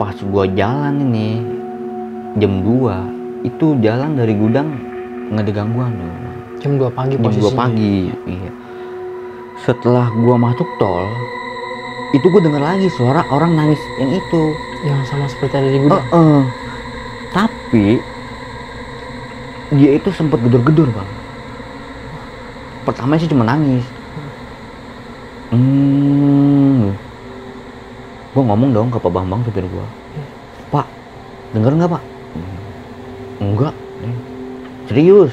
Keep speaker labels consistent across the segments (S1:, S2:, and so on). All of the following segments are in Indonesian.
S1: pas gua jalan ini jam 2 itu jalan dari gudang nggak ada gangguan tuh.
S2: Jam 2 pagi
S1: Jam 2
S2: posisinya.
S1: pagi. Iya. Setelah gua masuk tol, itu gua denger lagi suara orang nangis yang itu.
S2: Yang sama seperti ada di gudang.
S1: Tapi dia itu sempat gedor-gedor, Bang. Pertama sih cuma nangis. Gua ngomong dong ke Pak Bambang supir gua. Pak, denger nggak Pak? Enggak. Serius?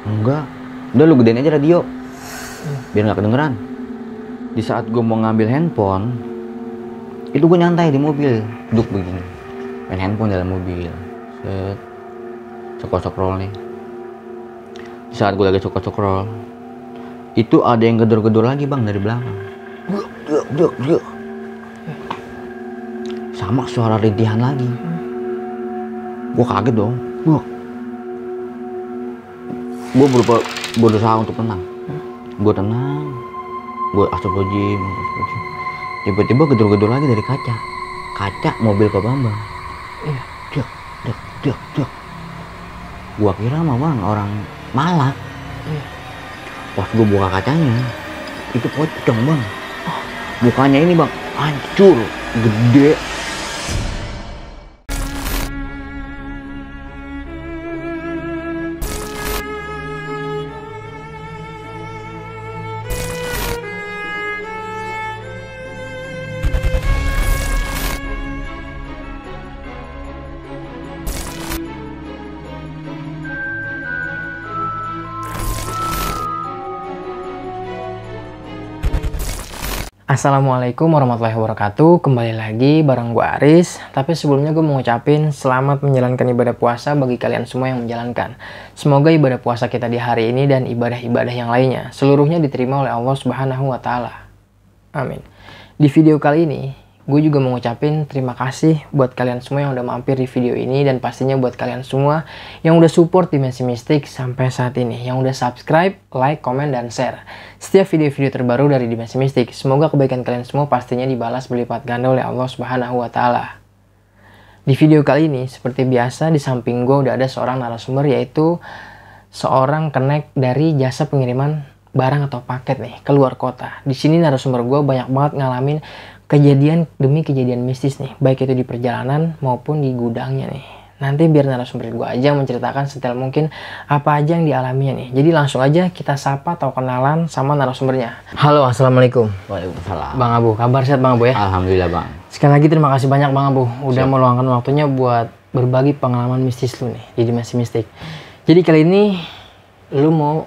S1: Enggak. Udah lu gedein aja radio. Biar nggak kedengeran. Di saat gue mau ngambil handphone, itu gue nyantai di mobil, duduk begini, main handphone dalam mobil. Set, scroll nih. Di saat gue lagi scroll, itu ada yang gedor-gedor lagi Bang dari belakang. Duk. Sama suara rintihan lagi. Gue kaget dong. Gue berusaha untuk tenang. Gue tenang. Gue astagfirullahaladzim. Tiba-tiba gedor-gedor lagi dari kaca mobil Pak Bambang. Duk. Gue kira mah Bang orang malak. Pas gue buka kacanya, itu pocong Bang. Mukanya ini Bang hancur, gede.
S2: Assalamualaikum warahmatullahi wabarakatuh. Kembali lagi bareng gue Aris. Tapi sebelumnya gue mau ngucapin selamat menjalankan ibadah puasa bagi kalian semua yang menjalankan. Semoga ibadah puasa kita di hari ini dan ibadah-ibadah yang lainnya seluruhnya diterima oleh Allah Subhanahu wa Ta'ala. Amin. Di video kali ini gue juga mau ngucapin terima kasih buat kalian semua yang udah mampir di video ini, dan pastinya buat kalian semua yang udah support Dimensi Mistik sampai saat ini, yang udah subscribe, like, komen, dan share setiap video-video terbaru dari Dimensi Mistik. Semoga kebaikan kalian semua pastinya dibalas berlipat ganda oleh Allah Subhanahu wa Ta'ala. Di video kali ini seperti biasa di samping gue udah ada seorang narasumber, yaitu seorang kenek dari jasa pengiriman barang atau paket nih ke luar kota. Di sini narasumber gue banyak banget ngalamin kejadian demi kejadian mistis nih, baik itu di perjalanan maupun di gudangnya nih. Nanti biar narasumber gue aja menceritakan sedetail mungkin apa aja yang dialaminya nih. Jadi langsung aja kita sapa atau kenalan sama narasumbernya. Halo, assalamualaikum.
S1: Waalaikumsalam.
S2: Bang Abu, kabar sehat Bang Abu ya?
S1: Alhamdulillah Bang.
S2: Sekali lagi terima kasih banyak Bang Abu udah meluangkan waktunya buat berbagi pengalaman mistis lu nih di Dimensi Mistik. Jadi kali ini lu mau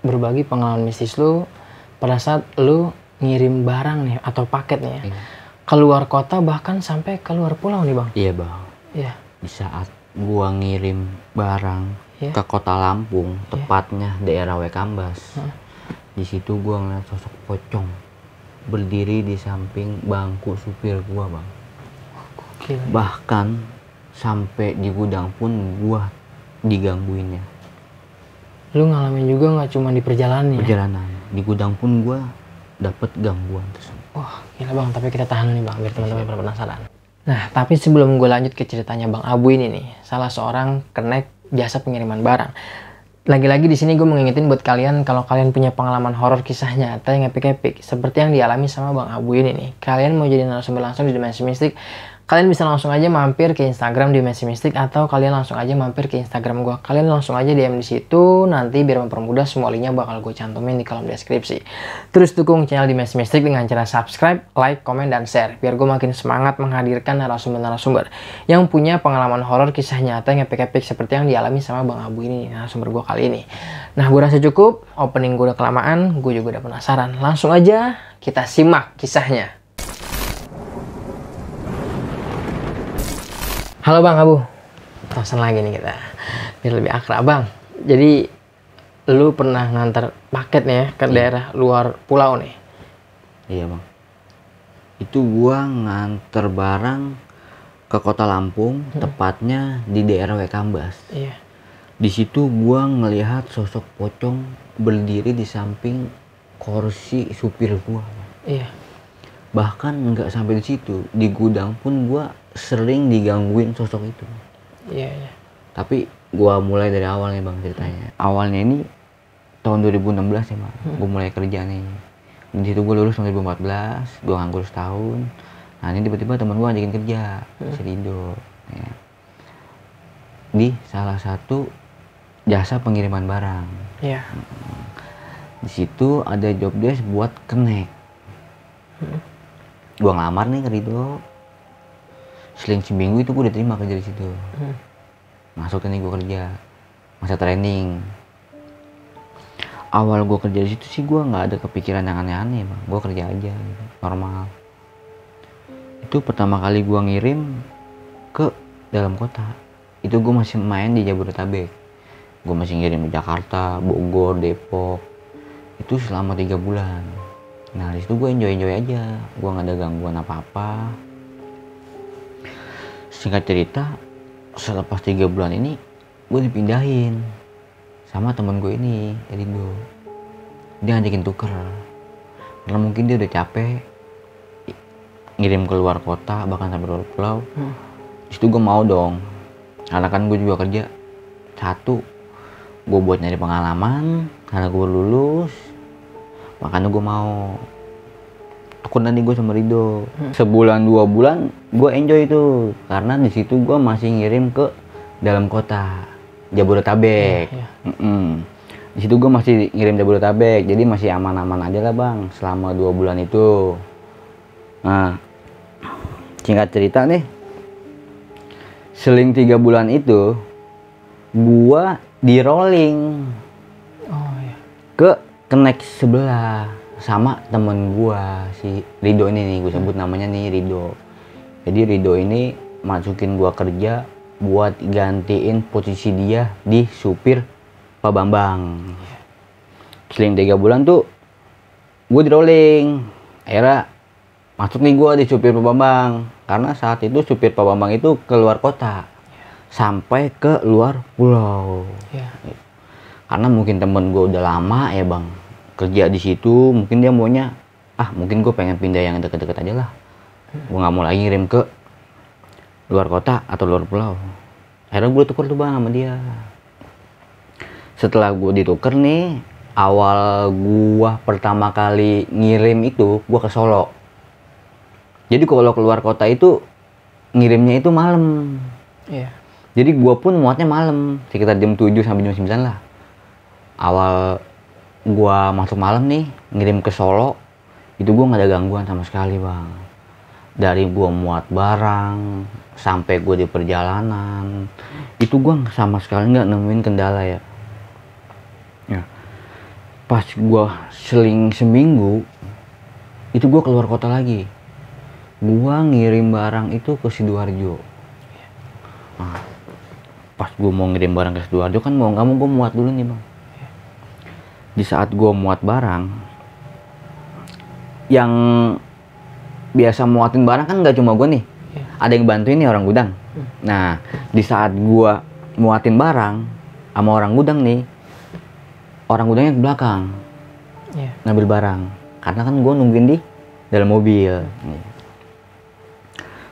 S2: berbagi pengalaman mistis lu pada saat lu ngirim barang nih atau paket nih ya, keluar kota bahkan sampai keluar pulau nih Bang.
S1: Iya Bang.
S2: Iya.
S1: Di saat gua ngirim barang ke kota Lampung, tepatnya daerah Wekambas. Di situ gua ngeliat sosok pocong berdiri di samping bangku supir gua Bang.
S2: Gila.
S1: Bahkan sampai di gudang pun gua digangguinnya.
S2: Lu ngalamin juga nggak cuma di perjalanan ya?
S1: Perjalanan di gudang pun gua dapat gangguan tersebut.
S2: Wah gila Bang, tapi kita tahan nih Bang biar teman-teman pada penasaran. Nah tapi sebelum gue lanjut ke ceritanya Bang Abu ini nih, salah seorang kenek jasa pengiriman barang. Lagi-lagi di sini gue mau ngingetin buat kalian, kalau kalian punya pengalaman horor kisah nyata yang epic-epic seperti yang dialami sama Bang Abu ini nih, kalian mau jadi narasumber langsung di Dimensi Mistik, kalian bisa langsung aja mampir ke Instagram Dimensi Mistik, atau kalian langsung aja mampir ke Instagram gue. Kalian langsung aja DM di situ, nanti biar mempermudah semua linknya bakal gue cantumin di kolom deskripsi. Terus dukung channel Dimensi Mistik dengan cara subscribe, like, komen, dan share, biar gue makin semangat menghadirkan narasumber-narasumber yang punya pengalaman horor kisah nyata yang epic-epic seperti yang dialami sama Bang Abu ini, narasumber gue kali ini. Nah gue rasa cukup, opening gue udah kelamaan, gue juga udah penasaran. Langsung aja kita simak kisahnya. Halo Bang Abu, terusan lagi nih kita, biar lebih akrab Bang. Jadi, lu pernah ngantar paket nih ya ke daerah luar pulau nih?
S1: Iya Bang. Itu gua nganter barang ke kota Lampung, tepatnya di daerah Wekambas.
S2: Iya.
S1: Di situ gua ngelihat sosok pocong berdiri di samping kursi supir gua.
S2: Iya.
S1: Bahkan nggak sampai di situ, di gudang pun gua sering digangguin sosok itu.
S2: Iya, iya.
S1: Tapi gua mulai dari awal nih bang ceritanya. Awalnya ini tahun 2016 ya bang. Gua mulai kerja nih. Di situ gua lulus tahun 2014, gua nganggur setahun. Nah ini tiba-tiba teman gua ngajakin kerja, si Rido. Ya. Di salah satu jasa pengiriman barang.
S2: Iya.
S1: Di situ ada job desk buat connect. Gua ngelamar nih ke Rido. Seling seminggu itu gue udah terima kerja di situ. Masuk nih gue kerja, masa training. Awal gue kerja di situ sih gue nggak ada kepikiran yang aneh-aneh bang. Gue kerja aja gitu, normal. Itu pertama kali gue ngirim ke dalam kota. Itu gue masih main di Jabodetabek. Gue masih ngirim di Jakarta, Bogor, Depok. Itu selama 3 bulan. Nah di situ gue enjoy aja. Gue nggak ada gangguan apa-apa. Singkat cerita, selepas 3 bulan ini gue dipindahin sama temen gue ini, Rido. Dia ngajakin tuker karena mungkin dia udah capek ngirim ke luar kota, bahkan sampai luar pulau. Disitu gue mau dong, karena kan gue juga kerja. Satu, gue buat nyari pengalaman karena gue lulus, makanya gue mau. Takut nanti gue sama Rido. Sebulan 2 bulan gue enjoy itu karena di situ gue masih ngirim ke dalam kota Jabodetabek. Di situ gue masih ngirim Jabodetabek, jadi masih aman-aman aja lah bang selama 2 bulan itu. Nah singkat cerita nih, seling 3 bulan itu gue di rolling ke connect sebelah sama temen gua si Rido ini nih, gue sebut namanya nih Rido. Jadi Rido ini masukin gua kerja buat gantiin posisi dia di supir Pak Bambang. Seling 3 bulan tuh gue di rolling. Akhirnya masuk nih gua di supir Pak Bambang karena saat itu supir Pak Bambang itu keluar kota sampai ke luar pulau. Karena mungkin temen gua udah lama ya bang kerja di situ, mungkin dia maunya mungkin gue pengen pindah yang deket-deket aja lah. Gue nggak mau lagi ngirim ke luar kota atau luar pulau. Akhirnya gue tuker tuh bang sama dia. Setelah gue dituker nih, awal gue pertama kali ngirim itu gue ke Solo. Jadi kalau keluar kota itu ngirimnya itu malam. Jadi gue pun muatnya malam, sekitar jam 7 sampai jam 9 lah. Awal gua masuk malam nih ngirim ke Solo, itu gua nggak ada gangguan sama sekali bang. Dari gua muat barang sampai gua di perjalanan itu gua sama sekali nggak nemuin kendala ya. Pas gua seling seminggu itu gua keluar kota lagi, gua ngirim barang itu ke Sidoarjo. Nah, pas gua mau ngirim barang ke Sidoarjo kan mau nggak mau gua muat dulu nih bang. Di saat gue muat barang, yang biasa muatin barang kan nggak cuma gue nih, ada yang bantuin nih orang gudang. Nah di saat gue muatin barang sama orang gudang nih, orang gudangnya ke belakang ngambil barang karena kan gue nungguin di dalam mobil.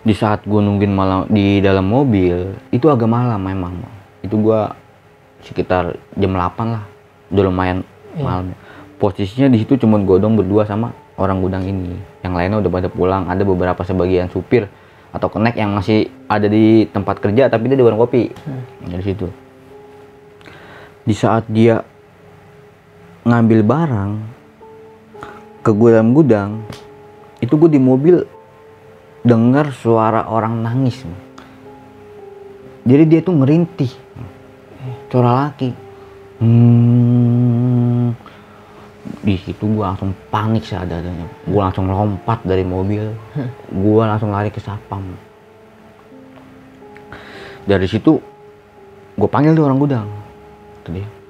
S1: Di saat gue nungguin malam di dalam mobil itu agak malam memang, itu gue sekitar jam 8 lah, udah lumayan malam. Posisinya di situ cuma gue dong berdua sama orang gudang ini, yang lainnya udah pada pulang. Ada beberapa sebagian supir atau connect yang masih ada di tempat kerja tapi dia di warung kopi. Dari situ di saat dia ngambil barang ke gudang itu gue di mobil dengar suara orang nangis. Jadi dia tuh merintih, suara laki. Di situ gue langsung panik seadanya. Gue langsung lompat dari mobil, gue langsung lari ke sapam. Dari situ gue panggil tuh orang gudang. Tadi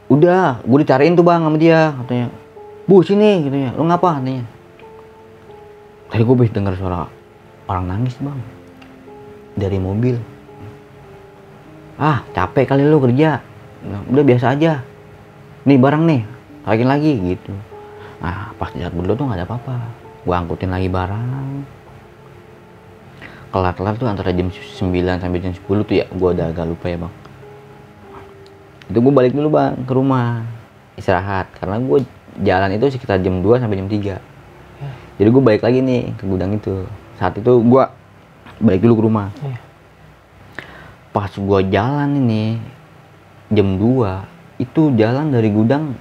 S1: udah gue dicariin tuh bang sama dia, katanya bu sini katanya, lu ngapa katanya. Tadi gue bisa dengar suara orang nangis bang dari mobil. Capek kali lu kerja. Nah, udah biasa aja, nih barang nih lagi gitu. Nah pas di saat berdua tuh nggak ada apa-apa, gue angkutin lagi barang. kelar tuh antara jam 9 sampai jam 10 tuh ya, gue udah agak lupa ya bang. Itu gue balik dulu bang ke rumah istirahat, karena gue jalan itu sekitar jam 2 sampai jam 3. Jadi gue balik lagi nih ke gudang itu. Saat itu gue balik dulu ke rumah. Pas gue jalan ini jam 2 itu jalan dari gudang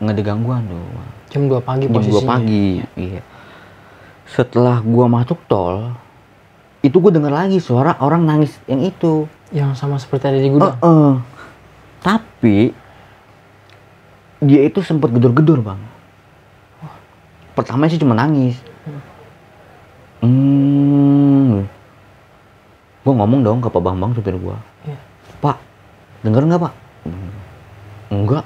S1: nggak ada gangguan tuh.
S2: Jam 2 pagi
S1: Jam
S2: posisinya.
S1: 2 pagi, iya. Setelah gue masuk tol, itu gue denger lagi suara orang nangis yang itu.
S2: Yang sama seperti ada di gudang.
S1: Tapi dia itu sempat gedor-gedor bang. Pertama sih cuma nangis. Gue ngomong dong ke Pak Bambang supir gue. Pak, denger nggak pak? Enggak.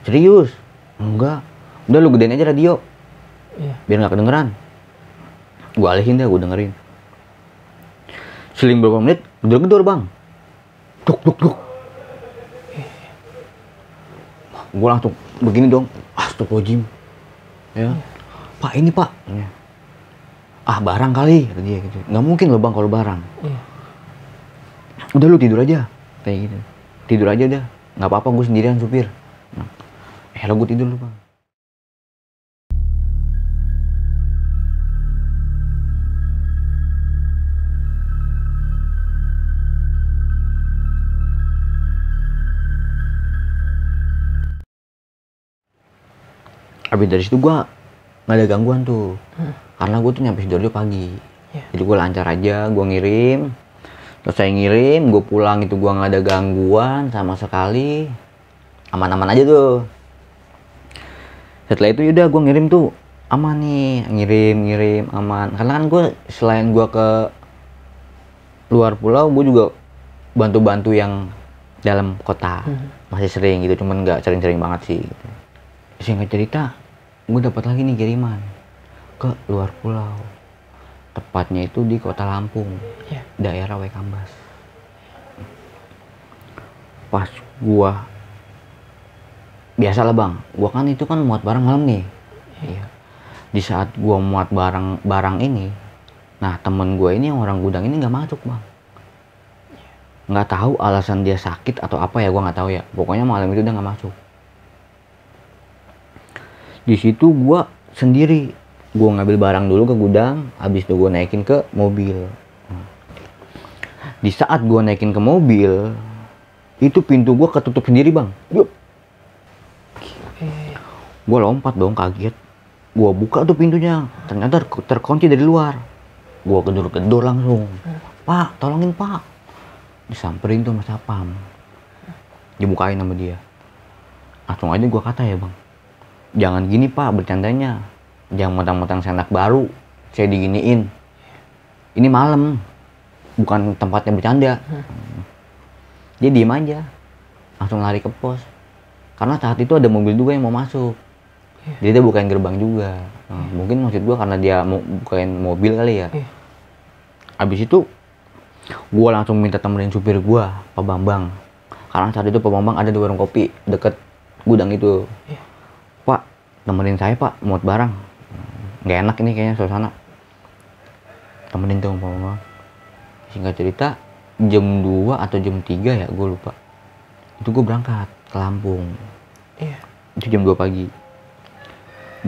S1: Serius? Enggak. Udah lu gedein aja radio. Biar nggak kedengeran. Gue alihin deh, gue dengerin. Seling beberapa menit, gedor-gedor bang. Duk. Gue langsung begini dong. Astagfirullahaladzim. Ya. Pak ini pak. Ah barang kali, kata dia gitu. Nggak mungkin loh bang kalau barang. Udah lu tidur aja, kayak gitu. Tidur aja dah. Nggak apa-apa, gue sendirian supir. Lo gue tidur lu bang. Habis dari situ gue nggak ada gangguan tuh, karena gue tuh nyampe Sidoarjo pagi. Jadi gue lancar aja, gue ngirim. Selesai ngirim, gue pulang itu gue nggak ada gangguan sama sekali, aman-aman aja tuh. Setelah itu yaudah gue ngirim tuh aman nih, ngirim aman. Karena kan gue selain gue ke luar pulau, gue juga bantu-bantu yang dalam kota. Masih sering gitu, cuman nggak sering-sering banget sih gitu. Singkat cerita, gue dapat lagi nih kiriman ke luar pulau. Tepatnya itu di kota Lampung, daerah Waikambas. Pas gua, biasalah bang, gua kan itu kan muat barang malam nih. Di saat gua muat barang ini, nah temen gua ini yang orang gudang ini nggak masuk bang. Nggak tahu alasan dia sakit atau apa ya, gua nggak tahu ya. Pokoknya malam itu dia nggak masuk. Di situ gua sendiri. Gue ngambil barang dulu ke gudang, habis itu gue naikin ke mobil. Di saat gue naikin ke mobil, itu pintu gue ketutup sendiri bang. Gue lompat dong, kaget. Gue buka tuh pintunya, ternyata terkunci dari luar. Gue gedor-gedor langsung. Pak, tolongin pak. Disamperin tuh sama Sapam. Dibukain sama dia. Langsung aja gue kata ya bang, jangan gini pak bercandanya. Jangan mentang-mentang saya anak baru, saya diginiin. Ini malam, bukan tempatnya bercanda. Dia diem aja, langsung lari ke pos. Karena saat itu ada mobil juga yang mau masuk. Jadi dia bukain gerbang juga. Mungkin maksud gua karena dia mau bukain mobil kali ya. Abis itu, gua langsung minta temenin supir gua, Pak Bambang. Karena saat itu Pak Bambang ada di warung kopi deket gudang itu. Pak, temenin saya pak, muat barang. Nggak enak ini kayaknya suasana. Temenin tuh Pak Bambang. Singkat cerita, jam 2 atau jam 3 ya, gue lupa. Itu gue berangkat ke Lampung. Itu jam 2 pagi.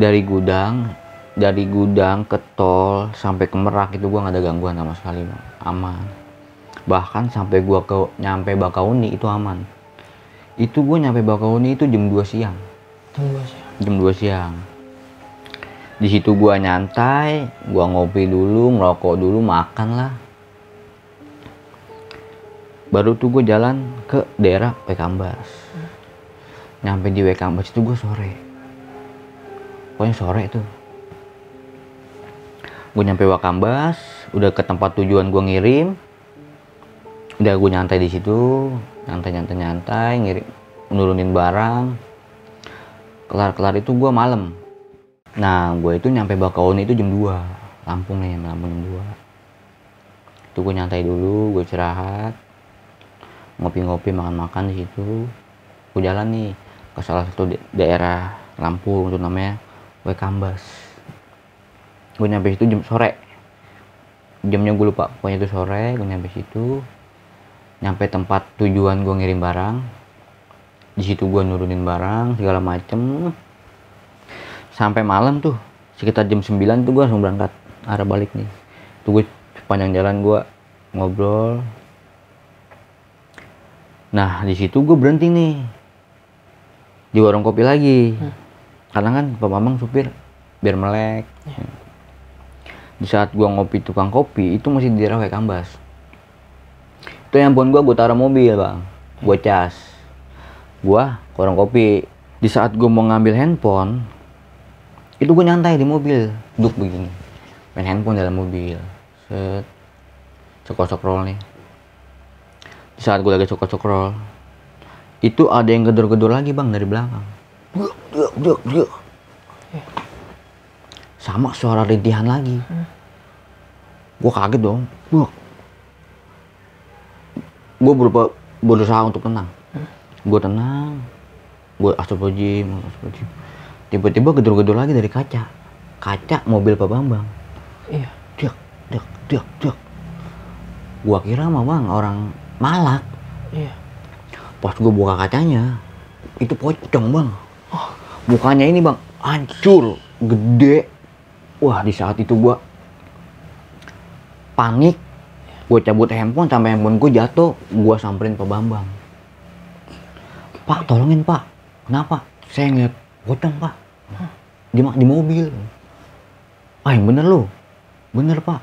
S1: Dari gudang ke tol sampai ke Merak itu gue nggak ada gangguan sama sekali bang. Aman. Bahkan sampai gue nyampe Bakauni itu aman. Itu gue nyampe Bakauni itu jam 2 siang. Jam 2 siang. Di situ gua nyantai, gua ngopi dulu, ngerokok dulu, makan lah. Baru tuh gua jalan ke daerah Waikambas. Nyampe di Waikambas itu gua sore. Pokoknya sore tuh. Gua nyampe Waikambas, udah ke tempat tujuan gua ngirim. Udah gua nyantai di situ, nyantai, ngirim, nurunin barang. Kelar itu gua malam. Nah, gue itu nyampe Bakauni itu jam 2. Lampung nih, Lampung jam 2. Itu gue nyantai dulu, gue istirahat. Ngopi-ngopi, makan-makan di situ. Gue jalan nih ke salah satu daerah Lampung, itu namanya Waikambas. Gue nyampe situ jam sore. Jamnya gue lupa, pokoknya itu sore. Gue nyampe situ, nyampe tempat tujuan gue ngirim barang. Di situ gue nurunin barang segala macem. Sampai malam tuh sekitar jam 9 tuh gue langsung berangkat arah balik nih. Tuh gue sepanjang jalan gue ngobrol. Nah di situ gue berhenti nih di warung kopi lagi. Karena kan Pak Bambang supir biar melek. Di saat gua ngopi tukang kopi itu masih di daerah Waikambas. Itu handphone gua taruh mobil bang, gua cas. Gua ke warung kopi. Di saat gua mau ngambil handphone, itu gua nyantai di mobil, duduk begini, main handphone dalam mobil. Set, scroll nih. Di saat gua lagi scroll, itu ada yang gedor-gedor lagi bang dari belakang. Duk. Sama suara rintihan lagi. Gue kaget dong. Gue berusaha untuk tenang. Gue tenang. Gue astagfirullahaladzim. Tiba-tiba gedor-gedor lagi dari kaca. Kaca mobil Pak Bambang.
S2: Iya.
S1: Dak. Gue kira mah bang orang malak.
S2: Iya.
S1: Pas gue buka kacanya, itu pocong bang. Mukanya ini bang hancur, gede. Wah di saat itu gue panik, gue cabut handphone sampai handphone gue jatuh, gue samperin Pak Bambang. Pak tolongin pak, kenapa? Saya ngeliat pocong pak, di mobil. Ah yang bener lo, bener pak.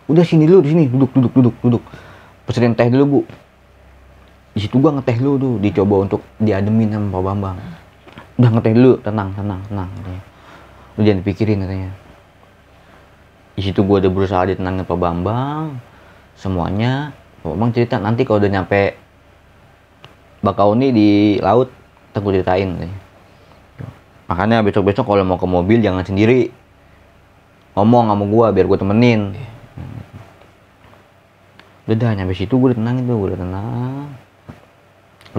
S1: Udah sini dulu, di sini duduk. Pesenin teh dulu bu. Di situ gue ngeteh dulu tuh, dicoba untuk diademin sama Pak Bambang. Udah ngeteh dulu, tenang katanya. Lu jangan dipikirin katanya. Di situ gue udah berusaha ditenangin Pak Bambang semuanya. Pak Bambang cerita nanti kalau udah nyampe Bakauni di laut, ntar gue ceritain katanya. Makanya besok-besok kalau mau ke mobil jangan sendiri, ngomong sama gue biar gue temenin. Udah nyampe situ gue udah tenangin tuh, gue udah tenang,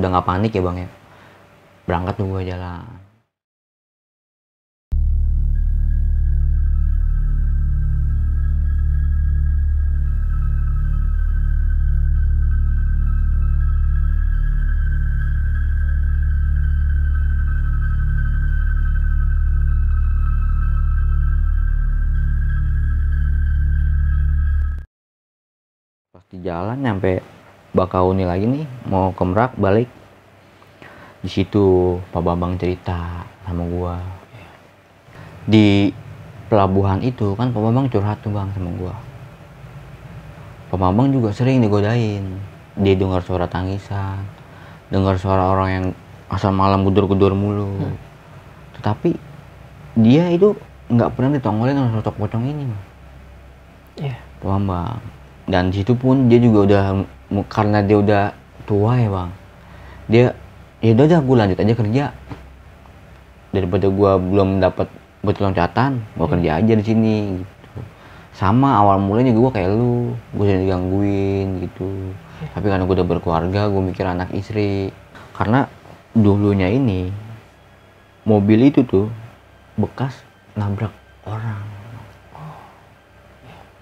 S1: udah nggak panik ya bang ya. Berangkat tuh gue jalan. Pas di jalan nyampe Bakauni lagi nih, mau ke Merak balik. Di situ Pak Bambang cerita sama gua. Di pelabuhan itu kan Pak Bambang curhat tuh bang sama gua. Pak Bambang juga sering digodain. Dia dengar suara tangisan, dengar suara orang yang asal malam gudur-gudur mulu. Tetapi dia itu nggak pernah ditongolin sama sosok pocong ini bang.
S2: Iya.
S1: Pak Bambang. Dan di situ pun dia juga udah, karena dia udah tua ya bang, dia ya udah gue lanjut aja kerja daripada gue belum dapat batu loncatan, gue kerja aja di sini gitu. Sama awal mulanya gue kayak lu, gue sering digangguin gitu. Tapi karena gue udah berkeluarga, gue mikir anak istri. Karena dulunya ini mobil itu tuh bekas nabrak orang,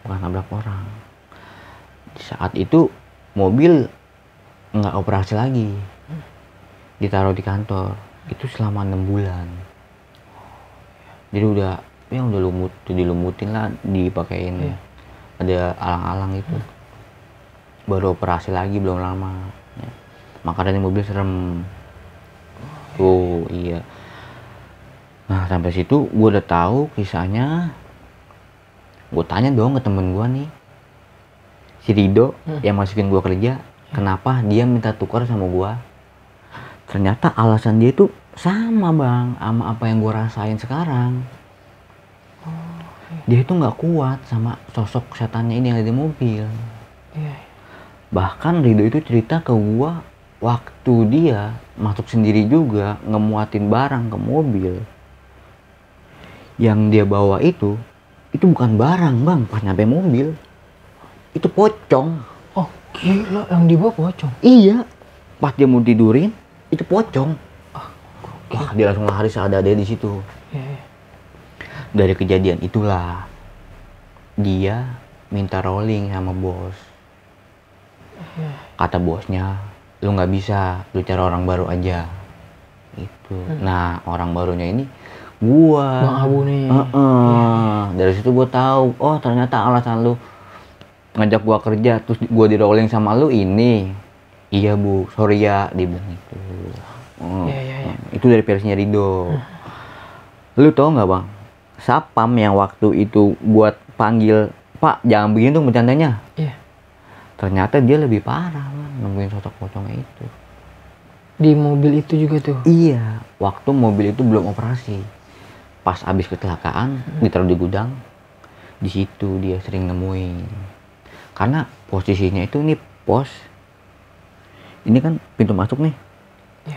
S1: bukan nabrak orang. Di saat itu mobil nggak operasi lagi, ditaruh di kantor itu selama 6 bulan. Jadi udah dilumutin lah, dipakein ada alang-alang itu. Baru operasi lagi belum lama ya. Makanya mobil serem tuh. Iya. Nah sampai situ gue udah tahu kisahnya. Gue tanya dong ke temen gue nih, si Rido yang masukin gue kerja, kenapa dia minta tukar sama gue. Ternyata alasan dia itu sama bang sama apa yang gue rasain sekarang. Dia itu nggak kuat sama sosok setannya ini yang ada di mobil. Bahkan Rido itu cerita ke gue waktu dia masuk sendiri juga ngemuatin barang ke mobil, yang dia bawa itu bukan barang bang. Pas nyampe mobil itu pocong.
S2: Oh gila, yang dibawa pocong?
S1: Iya, pas dia mau tidurin itu pocong. Wah dia langsung lari seadanya di situ. Dari kejadian itulah dia minta rolling sama bos. Kata bosnya, lu nggak bisa, lu cari orang baru aja. Itu. Nah, orang barunya ini gua.
S2: Bang Abu nih.
S1: Dari situ gua tahu, oh ternyata alasan lu ngajak gua kerja terus gua di rolling sama lu ini. Iya bu, sorry ya, dia bilang itu. Itu dari versinya Rido. Lu tau nggak bang, Sapam yang waktu itu buat panggil, Pak jangan begini dong bercandanya.
S2: Iya.
S1: Ternyata dia lebih parah bang, nungguin sosok pocongnya itu.
S2: Di mobil itu juga tuh?
S1: Iya, waktu mobil itu belum operasi. Pas abis kecelakaan, ditaruh di gudang. Di situ dia sering nemuin. Karena posisinya itu nih pos. Ini kan pintu masuk nih.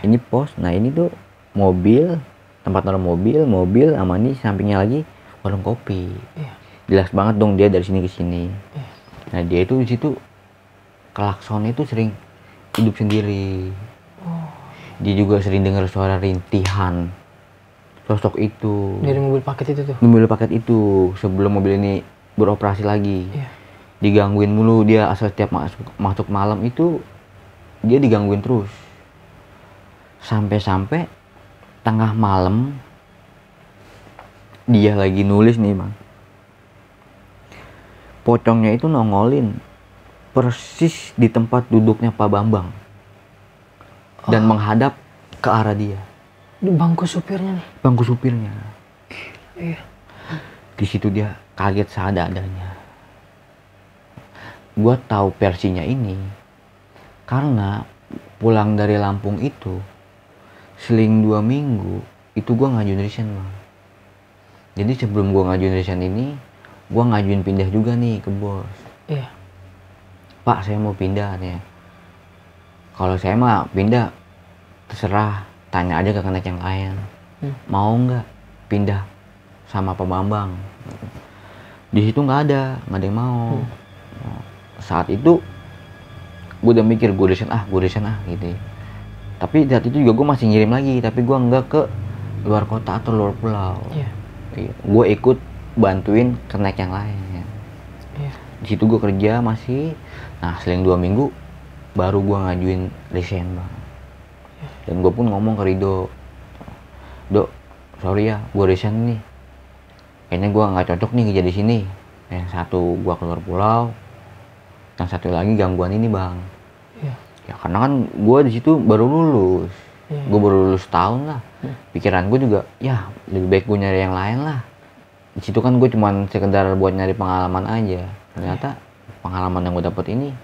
S1: Ini pos. Nah ini tuh mobil, tempat naruh mobil sama ini sampingnya lagi warung kopi. Jelas banget dong dia dari sini ke sini. Nah dia itu di situ klaksonnya itu sering hidup sendiri. Dia juga sering dengar suara rintihan sosok itu.
S2: Dari mobil paket itu tuh?
S1: Mobil paket itu sebelum mobil ini beroperasi lagi. Digangguin mulu dia, asal setiap masuk malam itu dia digangguin terus. Sampai tengah malam dia lagi nulis nih bang. Pocongnya itu nongolin persis di tempat duduknya Pak Bambang. Dan menghadap ke arah dia.
S2: Di bangku supirnya nih?
S1: Bangku supirnya.
S2: Iya.
S1: Di situ dia kaget seadanya. Gua tahu versinya ini karena pulang dari Lampung itu seling 2 minggu itu gua ngajuin resign bang. Jadi sebelum gua ngajuin resign ini, gua ngajuin pindah juga nih ke bos.
S2: Iya.
S1: Pak saya mau pindah nih. Kalau saya mah pindah terserah, tanya aja ke kenek yang lain. Mau nggak pindah sama Pak Bambang? Di situ nggak ada yang mau. Saat itu gue udah mikir gue resign gitu. Tapi saat itu juga gue masih ngirim lagi, tapi gue nggak ke luar kota atau luar pulau. Gue ikut bantuin kenek yang lain. Di situ gue kerja masih. Nah seling 2 minggu baru gue ngajuin resign bang. Dan gue pun ngomong ke Rido, Dok, sorry ya, gue resign nih. Kayaknya gue nggak cocok nih kerja di sini. Yang satu gue keluar pulau, yang satu lagi gangguan ini bang. Ya karena kan gue di situ baru lulus. Gue baru lulus tahun lah. Pikiran gue juga, ya lebih baik gue nyari yang lain lah. Di situ kan gue cuman sekedar buat nyari pengalaman aja. Ternyata pengalaman yang gue dapet ini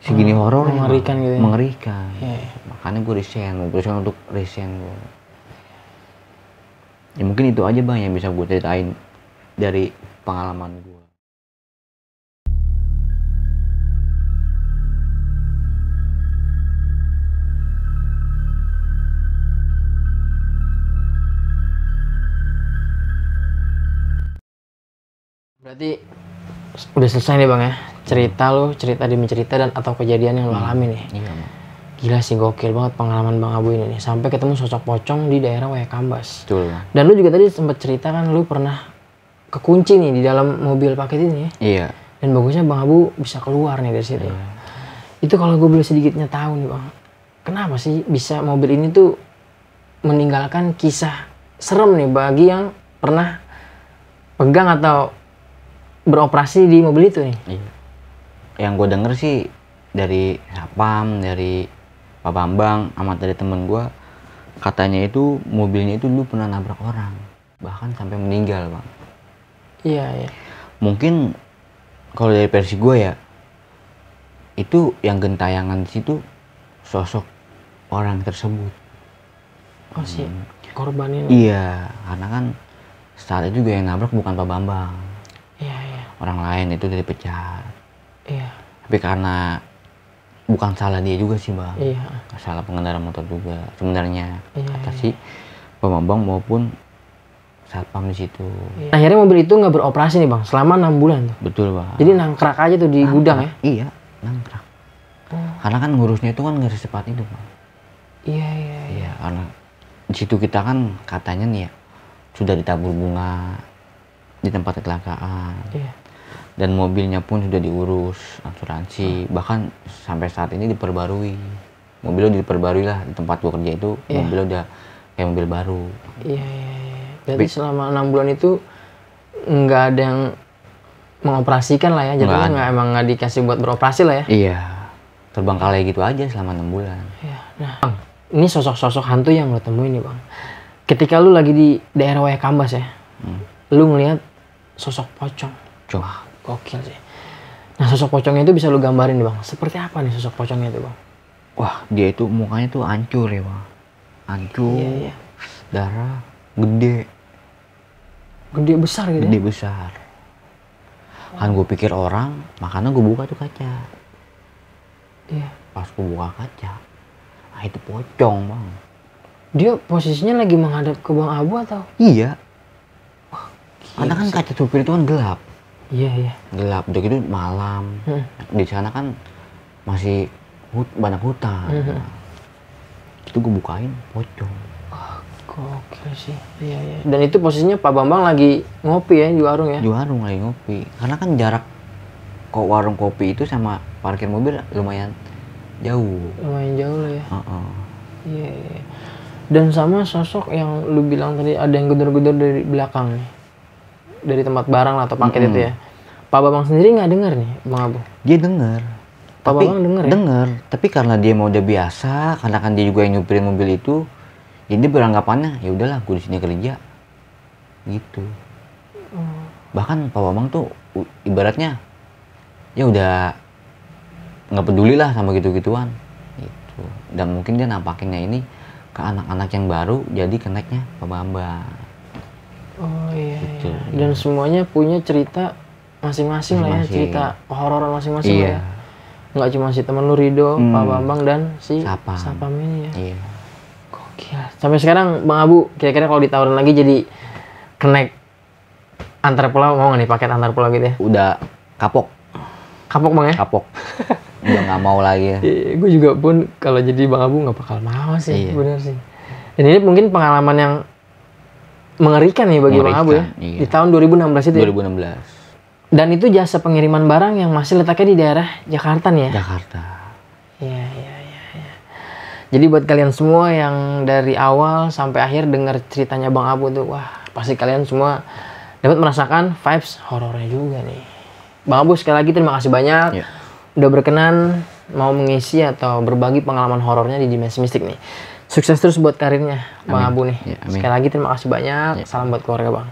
S1: segini horornya,
S2: mengerikan gitu ya?
S1: Mengerikan. Makanya gue resign, memutuskan untuk resign gue. Ya mungkin itu aja bang yang bisa gue ceritain dari pengalaman gue.
S2: Berarti udah selesai nih bang ya, cerita demi cerita dan atau kejadian yang lo alami nih.
S1: Iya bang.
S2: Gila sih, gokil banget pengalaman Bang Abu ini nih, sampai ketemu sosok pocong di daerah Wayakambas.
S1: Betul bang.
S2: Dan lu juga tadi sempat cerita kan lu pernah kekunci nih di dalam mobil paket ini ya.
S1: Iya.
S2: Dan bagusnya Bang Abu bisa keluar nih dari situ. Itu kalau gue boleh sedikitnya tahu nih bang, kenapa sih bisa mobil ini tuh meninggalkan kisah serem nih bagi yang pernah pegang atau beroperasi di mobil itu nih?
S1: Iya. Yang gue denger sih dari Sapam, dari Pak Bambang, sama dari temen gue, katanya itu mobilnya itu dulu pernah nabrak orang, bahkan sampai meninggal bang.
S2: Iya.
S1: Mungkin kalau dari versi gue ya, itu yang gentayangan di situ sosok orang tersebut.
S2: Oh si korban ini?
S1: Iya, karena kan saat itu juga yang nabrak bukan Pak Bambang.
S2: Iya.
S1: Orang lain itu dari pecat.
S2: Iya.
S1: Tapi karena bukan salah dia juga sih bang.
S2: Iya.
S1: Salah pengendara motor juga sebenarnya. Kata
S2: Iya.
S1: si Pak Bambang maupun Satpam di situ.
S2: Iya. Akhirnya mobil itu nggak beroperasi nih bang selama 6 bulan tuh.
S1: Betul bang.
S2: Jadi nangkrak aja tuh di gudang ya?
S1: Iya, nangkrak. Karena kan ngurusnya itu kan nggak secepat itu bang.
S2: Iya.
S1: Karena di situ kita kan katanya nih ya sudah ditabur bunga di tempat kecelakaan.
S2: Iya.
S1: Dan mobilnya pun sudah diurus asuransi, bahkan sampai saat ini diperbarui. Mobilnya diperbarui lah, di tempat gua kerja itu mobilnya udah kayak mobil baru.
S2: Iya. Berarti selama 6 bulan itu nggak ada yang mengoperasikan lah ya, jadinya emang nggak dikasih buat beroperasi lah ya.
S1: Iya, terbengkalai gitu aja selama 6 bulan.
S2: Iya. Nah, Bang, ini sosok-sosok hantu yang lo temuin nih Bang. Ketika lu lagi di daerah Wayakambas ya, lu ngelihat sosok pocong. Wah, gokil sih. Nah, sosok pocongnya itu bisa lu gambarin nih Bang, seperti apa nih sosok pocongnya itu Bang?
S1: Wah, dia itu mukanya tuh hancur ya Bang. Hancur,
S2: Iya.
S1: darah, gede.
S2: Gede besar gitu
S1: Gede
S2: ya?
S1: besar. Kan gue pikir orang, makanya gue buka tuh kaca.
S2: Iya.
S1: Pas gue buka kaca, nah itu pocong Bang.
S2: Dia posisinya lagi menghadap ke Bang Abu atau?
S1: Iya. Karena kan kaca supir itu kan gelap.
S2: Iya.
S1: Gelap, udah gitu malam. Di sana kan masih banyak hutan. Itu gue bukain pocong.
S2: Gokil sih. Iya. Dan itu posisinya Pak Bambang lagi ngopi ya di warung ya?
S1: Di warung lagi ngopi. Karena kan jarak kok warung kopi itu sama parkir mobil lumayan jauh.
S2: Lumayan jauh lah ya.
S1: Iya.
S2: Dan sama sosok yang lu bilang tadi ada yang gedor-gedor dari belakang nih. Dari tempat barang lah atau paket itu ya. Pak Bambang sendiri nggak dengar nih Bang Abu?
S1: Dia dengar.
S2: Pak Bambang denger ya?
S1: Dengar. Tapi karena dia mau udah biasa, karena kan dia juga yang nyupirin mobil itu, jadi dia beranggapannya ya udahlah gue di sini kerja. Gitu. Bahkan Pak Bambang tuh ibaratnya ya udah nggak peduli lah sama gitu-gituan. Gitu. Dan mungkin dia nampakinnya ini ke anak-anak yang baru, jadi keneknya Pak Bambang.
S2: Oh iya.
S1: Gitu.
S2: Dan semuanya punya cerita masing-masing lah ya, cerita horor masing-masing lah ya. Nggak cuma si temen lu Rido, Pak Bambang dan si Sapam ini ya.
S1: Iya.
S2: Gokil. Sampai sekarang Bang Abu kira-kira kalau ditawarin lagi jadi connect antar pulau, mau nggak nih paket antar pulau gitu ya?
S1: Udah kapok
S2: Bang ya?
S1: Kapok. Udah nggak mau lagi.
S2: Gue juga pun kalau jadi Bang Abu nggak bakal mau sih, bener sih. Dan ini mungkin pengalaman yang mengerikan nih bagi Bang Abu ya. Di tahun 2016 itu
S1: 2016.
S2: Ya? Dan itu jasa pengiriman barang yang masih letaknya di daerah Jakarta nih ya?
S1: Jakarta.
S2: Iya. Jadi buat kalian semua yang dari awal sampai akhir dengar ceritanya Bang Abu tuh, wah pasti kalian semua dapat merasakan vibes horornya juga nih. Bang Abu sekali lagi terima kasih banyak udah berkenan mau mengisi atau berbagi pengalaman horornya di Dimensi Mistik nih. Sukses terus buat karirnya Bang Abu nih. Sekali lagi terima kasih banyak. Salam buat keluarga Bang.